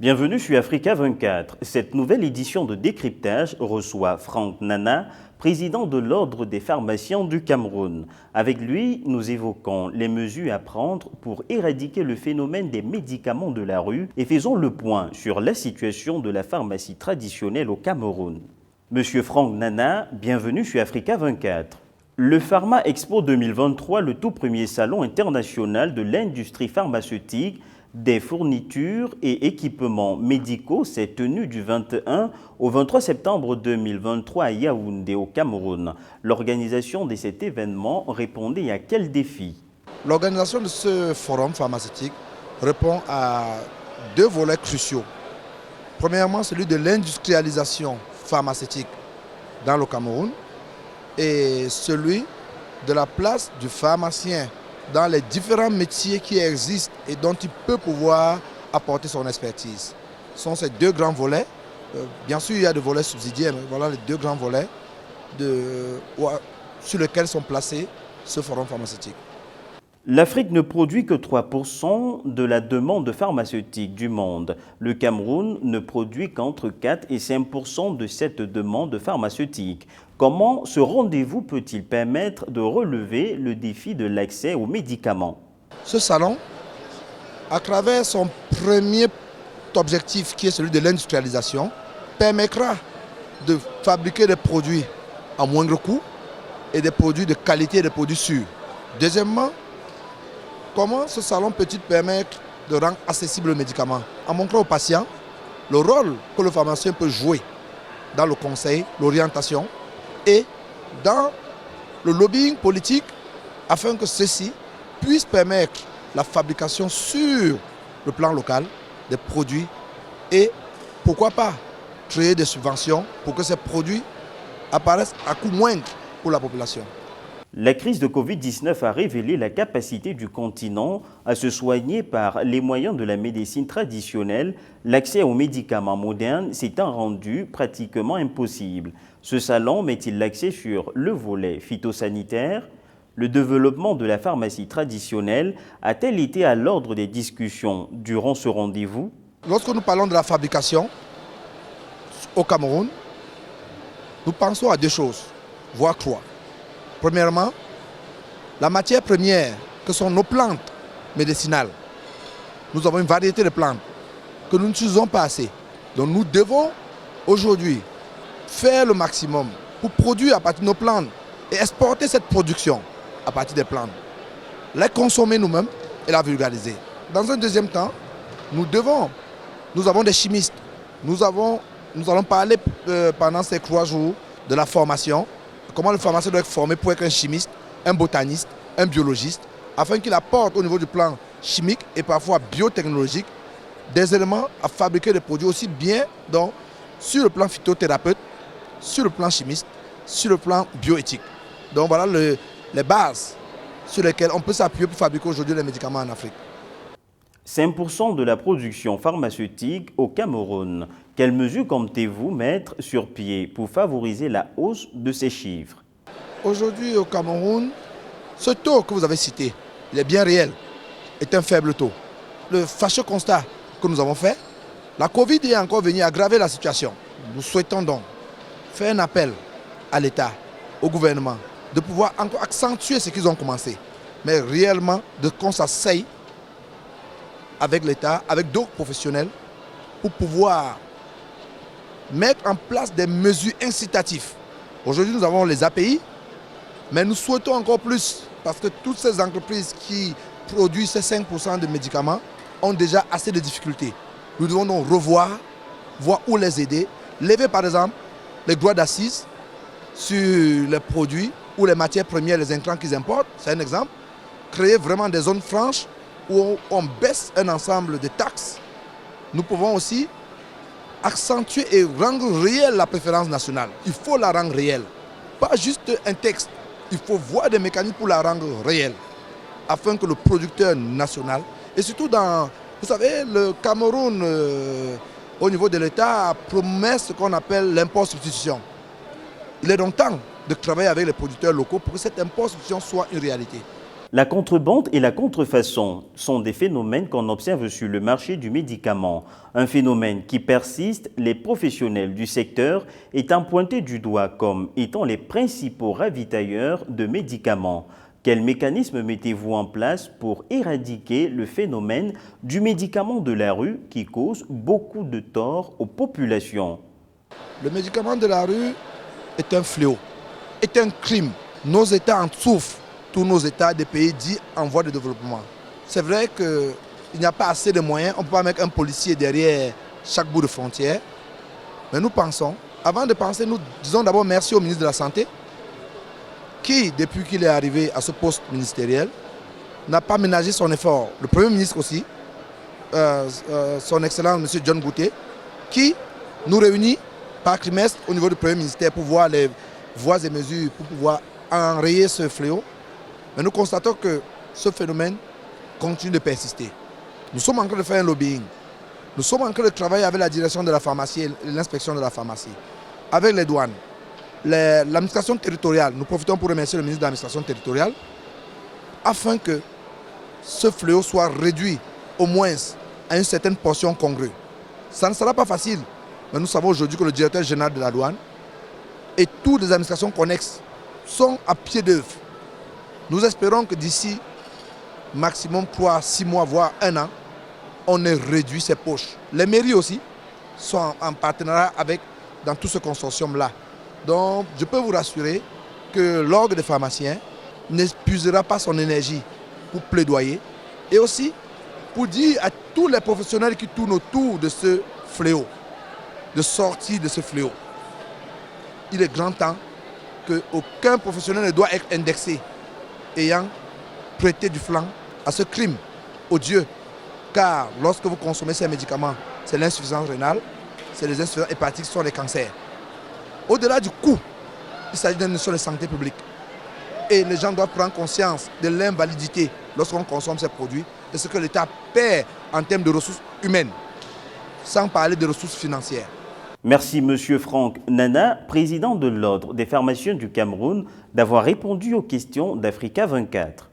Bienvenue sur Africa 24. Cette nouvelle édition de décryptage reçoit Franck Nana, président de l'Ordre des pharmaciens du Cameroun. Avec lui, nous évoquons les mesures à prendre pour éradiquer le phénomène des médicaments de la rue et faisons le point sur la situation de la pharmacie traditionnelle au Cameroun. Monsieur Franck Nana, bienvenue sur Africa 24. Le Pharma Expo 2023, le tout premier salon international de l'industrie pharmaceutique, des fournitures et équipements médicaux s'est tenu du 21 au 23 septembre 2023 à Yaoundé, au Cameroun. L'organisation de cet événement répondait à quel défi? L'organisation de ce forum pharmaceutique répond à deux volets cruciaux. Premièrement, celui de l'industrialisation pharmaceutique dans le Cameroun et celui de la place du pharmacien dans les différents métiers qui existent et dont il peut pouvoir apporter son expertise. Ce sont ces deux grands volets. Bien sûr, il y a des volets subsidiaires, mais voilà les deux grands volets sur lesquels sont placés ce forum pharmaceutique. L'Afrique ne produit que 3% de la demande pharmaceutique du monde. Le Cameroun ne produit qu'entre 4 et 5% de cette demande pharmaceutique. Comment ce rendez-vous peut-il permettre de relever le défi de l'accès aux médicaments? Ce salon, à travers son premier objectif qui est celui de l'industrialisation, permettra de fabriquer des produits à moindre coût et des produits de qualité et des produits sûrs. Deuxièmement, comment ce salon peut-il permettre de rendre accessible le médicament en montrant aux patients le rôle que le pharmacien peut jouer dans le conseil, l'orientation et dans le lobbying politique afin que ceci puisse permettre la fabrication sur le plan local des produits et pourquoi pas créer des subventions pour que ces produits apparaissent à coût moindre pour la population. La crise de Covid-19 a révélé la capacité du continent à se soigner par les moyens de la médecine traditionnelle. L'accès aux médicaments modernes s'étant rendu pratiquement impossible. Ce salon met-il l'accès sur le volet phytosanitaire? Le développement de la pharmacie traditionnelle a-t-elle été à l'ordre des discussions durant ce rendez-vous? Lorsque nous parlons de la fabrication au Cameroun, nous pensons à deux choses, voire trois. Premièrement, la matière première que sont nos plantes médicinales. Nous avons une variété de plantes que nous n'utilisons pas assez. Donc nous devons aujourd'hui faire le maximum pour produire à partir de nos plantes et exporter cette production à partir des plantes. La consommer nous-mêmes et la vulgariser. Dans un deuxième temps, nous avons des chimistes. Nous allons parler pendant ces 3 jours de la formation. Comment le pharmacien doit être formé pour être un chimiste, un botaniste, un biologiste, afin qu'il apporte au niveau du plan chimique et parfois biotechnologique des éléments à fabriquer des produits aussi bien donc, sur le plan phytothérapeute, sur le plan chimiste, sur le plan bioéthique. Donc voilà les bases sur lesquelles on peut s'appuyer pour fabriquer aujourd'hui les médicaments en Afrique. 5% de la production pharmaceutique au Cameroun. Quelles mesures comptez-vous mettre sur pied pour favoriser la hausse de ces chiffres? Aujourd'hui au Cameroun, ce taux que vous avez cité, il est bien réel, est un faible taux. Le fâcheux constat que nous avons fait, la Covid est encore venue aggraver la situation. Nous souhaitons donc faire un appel à l'État, au gouvernement, de pouvoir encore accentuer ce qu'ils ont commencé, mais réellement de qu'on s'asseye avec l'État, avec d'autres professionnels, pour pouvoir mettre en place des mesures incitatives. Aujourd'hui, nous avons les API, mais nous souhaitons encore plus, parce que toutes ces entreprises qui produisent ces 5% de médicaments ont déjà assez de difficultés. Nous devons donc revoir, voir où les aider, lever par exemple les droits d'assises sur les produits ou les matières premières, les intrants qu'ils importent, c'est un exemple. Créer vraiment des zones franches où on baisse un ensemble de taxes. Nous pouvons aussi accentuer et rendre réelle la préférence nationale. Il faut la rendre réelle. Pas juste un texte. Il faut voir des mécanismes pour la rendre réelle. Afin que le producteur national, et surtout dans, vous savez, le Cameroun, au niveau de l'État, promet ce qu'on appelle l'impôt substitution. Il est donc temps de travailler avec les producteurs locaux pour que cet impôt substitution soit une réalité. La contrebande et la contrefaçon sont des phénomènes qu'on observe sur le marché du médicament. Un phénomène qui persiste, les professionnels du secteur étant pointés du doigt comme étant les principaux ravitailleurs de médicaments. Quel mécanisme mettez-vous en place pour éradiquer le phénomène du médicament de la rue qui cause beaucoup de tort aux populations? Le médicament de la rue est un fléau, est un crime. Nos États en souffrent. Tous nos États des pays dits en voie de développement. C'est vrai qu'il n'y a pas assez de moyens, on ne peut pas mettre un policier derrière chaque bout de frontière. Mais nous pensons, avant de penser, nous disons d'abord merci au ministre de la Santé, qui, depuis qu'il est arrivé à ce poste ministériel, n'a pas ménagé son effort. Le Premier ministre aussi, son Excellence M. John Bouté, qui nous réunit par trimestre au niveau du Premier ministère pour voir les voies et mesures, pour pouvoir enrayer ce fléau. Mais nous constatons que ce phénomène continue de persister. Nous sommes en train de faire un lobbying. Nous sommes en train de travailler avec la direction de la pharmacie et l'inspection de la pharmacie, avec les douanes, l'administration territoriale. Nous profitons pour remercier le ministre de l'administration territoriale, afin que ce fléau soit réduit au moins à une certaine portion congrue. Ça ne sera pas facile, mais nous savons aujourd'hui que le directeur général de la douane et toutes les administrations connexes sont à pied d'œuvre. Nous espérons que d'ici maximum 3, 6 mois, voire 1 an, on ait réduit ces poches. Les mairies aussi sont en partenariat avec dans tout ce consortium-là. Donc, je peux vous rassurer que l'ordre des pharmaciens n'épuisera pas son énergie pour plaidoyer et aussi pour dire à tous les professionnels qui tournent autour de ce fléau, de sortir de ce fléau. Il est grand temps qu'aucun professionnel ne doit être indexé ayant prêté du flanc à ce crime odieux. Car lorsque vous consommez ces médicaments, c'est l'insuffisance rénale, c'est les insuffisances hépatiques, ce sont les cancers. Au-delà du coût, il s'agit d'une notion de santé publique. Et les gens doivent prendre conscience de l'invalidité lorsqu'on consomme ces produits, de ce que l'État perd en termes de ressources humaines, sans parler de ressources financières. Merci M. Franck Nana, président de l'Ordre des pharmaciens du Cameroun, d'avoir répondu aux questions d'Africa 24.